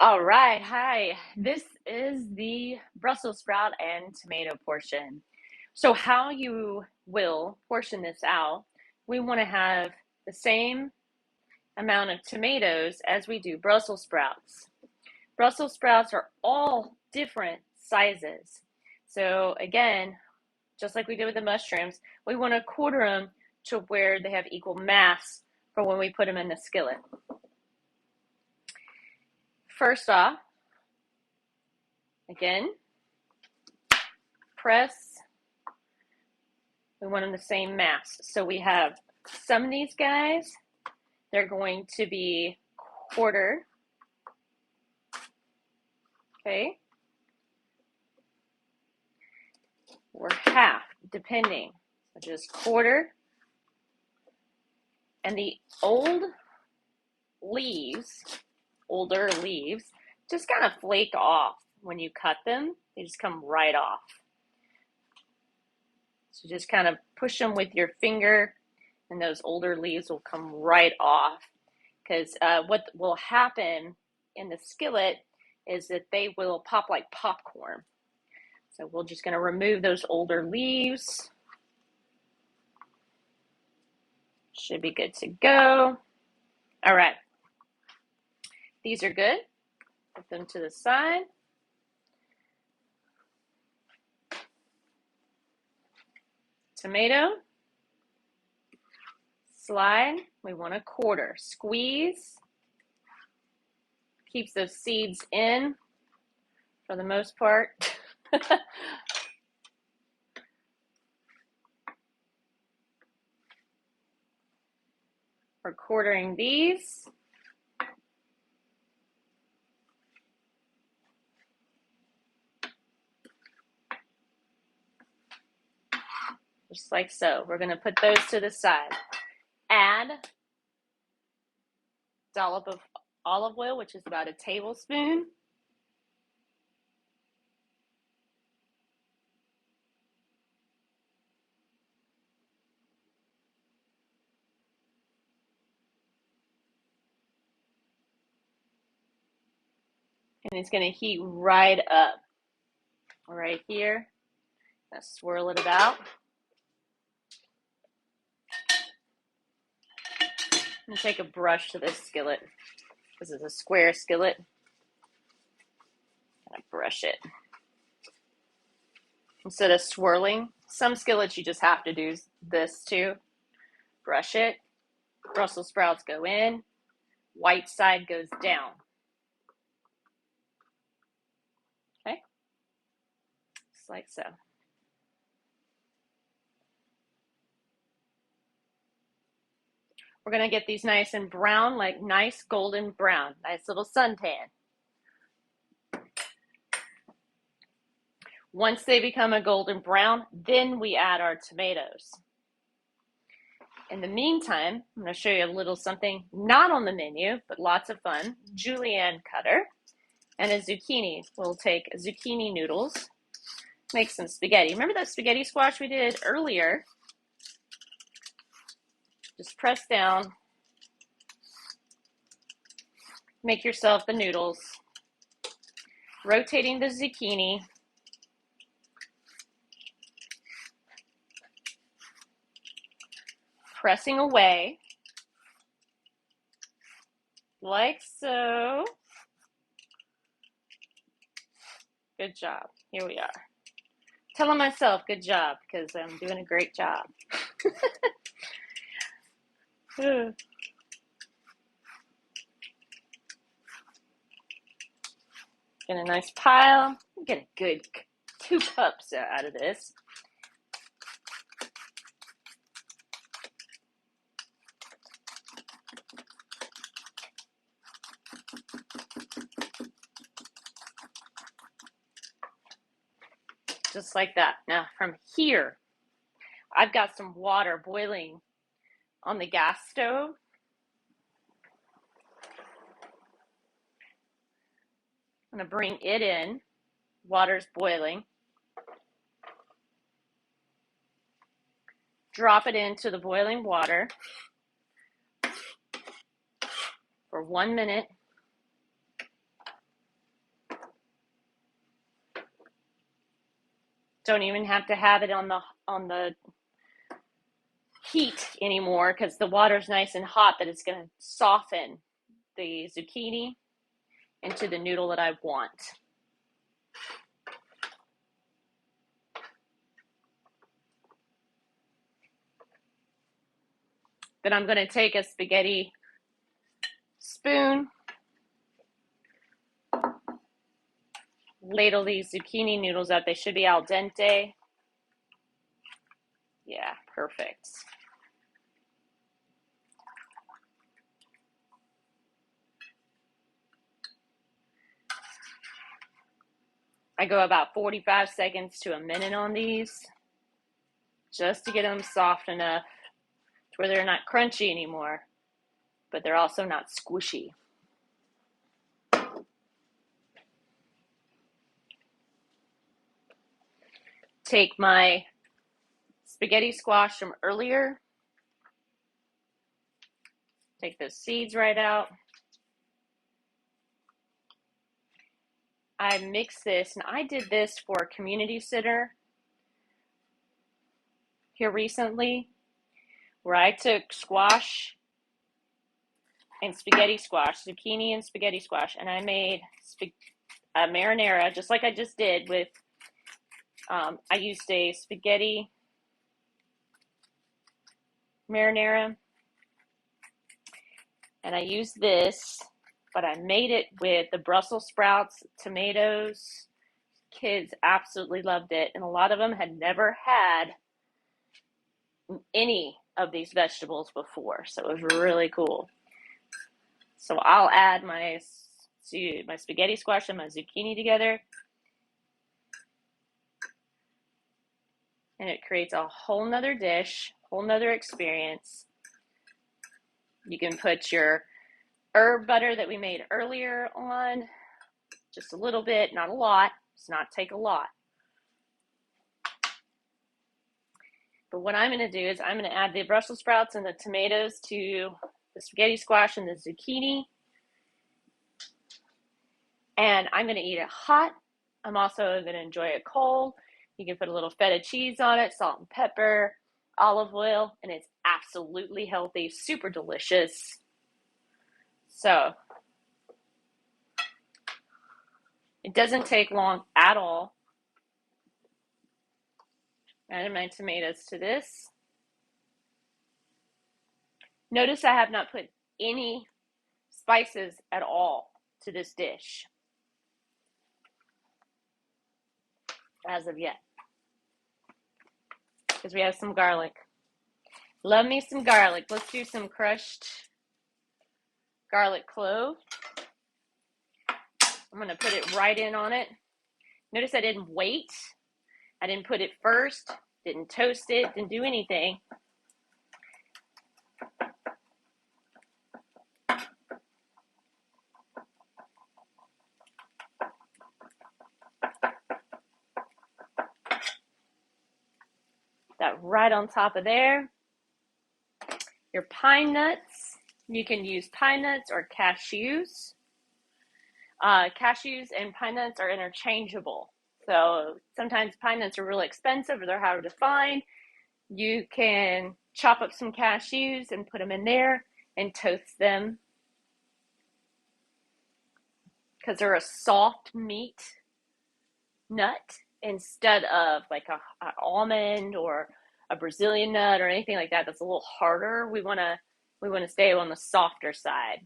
All right, hi. This is the Brussels sprout and tomato portion. So how you will portion this out, we want to have the same amount of tomatoes as we do Brussels sprouts. Brussels sprouts are all different sizes. So again, just like we did with the mushrooms, we want to quarter them to where they have equal mass for when we put them in the skillet. First off, again, press. We want them the same mass. So we have some of these guys, they're going to be quarter, okay, or half, depending. So just quarter. And the older leaves, just kind of flake off when you cut them. They just come right off. So just kind of push them with your finger and those older leaves will come right off. Because what will happen in the skillet is that they will pop like popcorn. So we're just going to remove those older leaves. Should be good to go. All right. These are good. Put them to the side. Tomato. Slide. We want a quarter. Squeeze. Keeps those seeds in for the most part. We're quartering these. Just like so. We're going to put those to the side. Add a dollop of olive oil, which is about a tablespoon. And it's going to heat right up. Right here. Now swirl it about. And take a brush to this skillet. This is a square skillet. And brush it. Instead of swirling, some skillets you just have to do this too. Brush it. Brussels sprouts go in. White side goes down. Okay? Just like so. We're going to get these nice and brown, like nice golden brown. Nice little suntan. Once they become a golden brown, then we add our tomatoes. In the meantime, I'm going to show you a little something not on the menu, but lots of fun. Julienne cutter and a zucchini. We'll take zucchini noodles, make some spaghetti. Remember that spaghetti squash we did earlier? Just press down. Make yourself the noodles. Rotating the zucchini. Pressing away, like so. Good job. Here we are. Telling myself good job because I'm doing a great job. Get a nice pile. Get a good 2 cups out of this. Just like that. Now from here, I've got some water boiling on the gas stove. I'm going to bring it in. Water's boiling. Drop it into the boiling water for 1 minute. Don't even have to have it on the heat anymore because the water's nice and hot, that it's going to soften the zucchini into the noodle that I want. Then I'm going to take a spaghetti spoon, ladle these zucchini noodles up. They should be al dente. Yeah, perfect. I go about 45 seconds to a minute on these, just to get them soft enough to where they're not crunchy anymore, but they're also not squishy. Take my spaghetti squash from earlier, take those seeds right out. I mix this, and I did this for a community center here recently, where I took squash and spaghetti squash, zucchini and spaghetti squash, and I made a marinara, just like I just did with, I used a spaghetti marinara, and I used this, but I made it with the Brussels sprouts, tomatoes. Kids absolutely loved it, and a lot of them had never had any of these vegetables before, so it was really cool. So I'll add my spaghetti squash and my zucchini together, and it creates a whole nother dish, whole nother experience. You can put your herb butter that we made earlier on, just a little bit, not a lot. Does not take a lot. But what I'm going to do is I'm going to add the Brussels sprouts and the tomatoes to the spaghetti squash and the zucchini. And I'm going to eat it hot. I'm also going to enjoy it cold. You can put a little feta cheese on it, salt and pepper, olive oil, and it's absolutely healthy, super delicious. So it doesn't take long at all. Add my tomatoes to this. Notice I have not put any spices at all to this dish as of yet, because we have some garlic. Love me some garlic. Let's do some crushed garlic clove. I'm going to put it right in on it. Notice I didn't wait. I didn't put it first, didn't toast it, didn't do anything. That right on top of there. Your pine nuts, you can use pine nuts or cashews. Cashews and pine nuts are interchangeable. So sometimes pine nuts are really expensive or they're harder to find. You can chop up some cashews and put them in there and toast them, because they're a soft meat nut instead of like an almond or a Brazilian nut or anything like that that's a little harder. We want to stay on the softer side.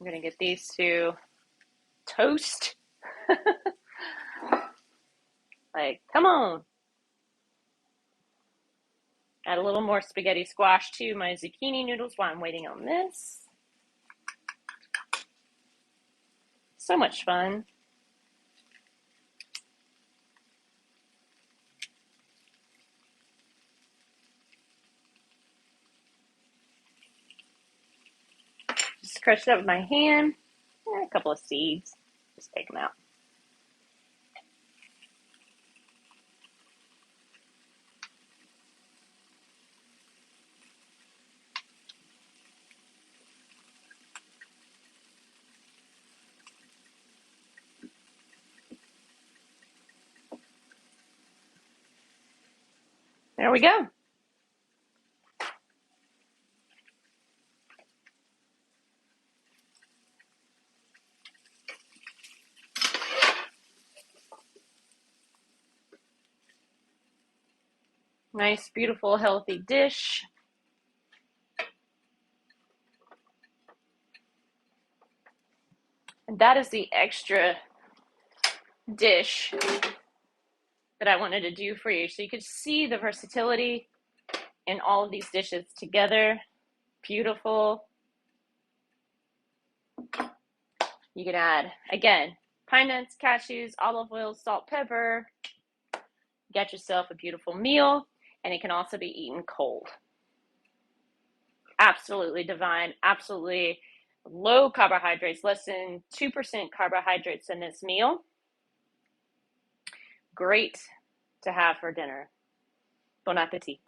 I'm going to get these to toast. Like, come on. Add a little more spaghetti squash to my zucchini noodles while I'm waiting on this. So much fun. Just crush it up with my hand. A couple of seeds. Just take them out. There we go. Nice, beautiful, healthy dish. And that is the extra dish that I wanted to do for you. So you could see the versatility in all of these dishes together. Beautiful. You can add, again, pine nuts, cashews, olive oil, salt, pepper. Get yourself a beautiful meal, and it can also be eaten cold. Absolutely divine, absolutely low carbohydrates, less than 2% carbohydrates in this meal. Great to have for dinner. Bon appetit.